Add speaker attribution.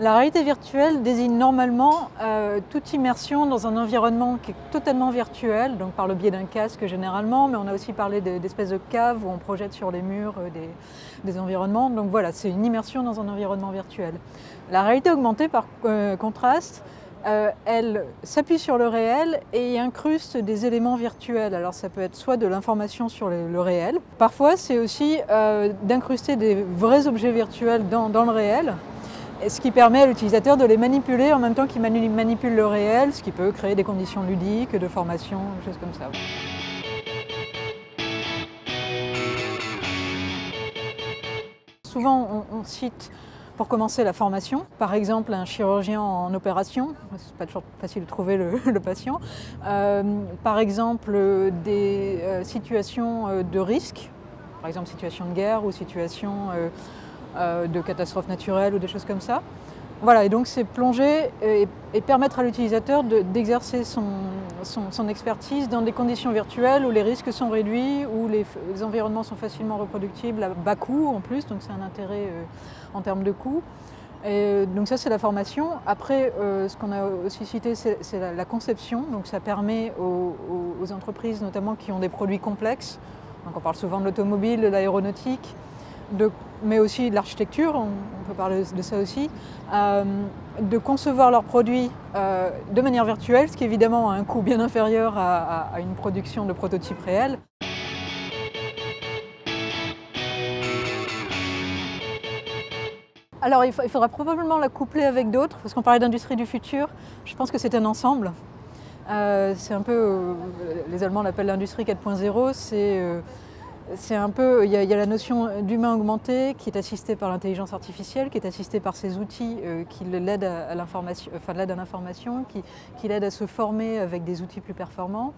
Speaker 1: La réalité virtuelle désigne normalement toute immersion dans un environnement qui est totalement virtuel, donc par le biais d'un casque généralement, mais on a aussi parlé d'espèces de caves où on projette sur les murs des environnements. Donc voilà, c'est une immersion dans un environnement virtuel. La réalité augmentée, par contraste, elle s'appuie sur le réel et incruste des éléments virtuels. Alors ça peut être soit de l'information sur le réel, parfois c'est aussi d'incruster des vrais objets virtuels dans le réel, ce qui permet à l'utilisateur de les manipuler en même temps qu'il manipule le réel, ce qui peut créer des conditions ludiques, de formation, des choses comme ça. Souvent on cite pour commencer la formation, par exemple un chirurgien en opération, c'est pas toujours facile de trouver le patient, par exemple des situations de risque, par exemple situation de guerre ou situation de catastrophes naturelles ou des choses comme ça. Voilà, et donc c'est plonger et permettre à l'utilisateur d'exercer son expertise dans des conditions virtuelles où les risques sont réduits, où les environnements sont facilement reproductibles à bas coût en plus, donc c'est un intérêt en termes de coût. Et donc ça c'est la formation. Après, ce qu'on a aussi cité, c'est la conception, donc ça permet aux entreprises notamment qui ont des produits complexes, donc on parle souvent de l'automobile, de l'aéronautique, mais aussi de l'architecture, on peut parler de ça aussi, de concevoir leurs produits de manière virtuelle, ce qui évidemment a un coût bien inférieur à une production de prototypes réels. Alors il faudra probablement la coupler avec d'autres, parce qu'on parlait d'industrie du futur, je pense que c'est un ensemble. C'est un peu, les Allemands l'appellent l'industrie 4.0, c'est un peu, il y a la notion d'humain augmenté qui est assistée par l'intelligence artificielle, qui est assistée par ces outils qui l'aident à l'information, qui l'aident à se former avec des outils plus performants.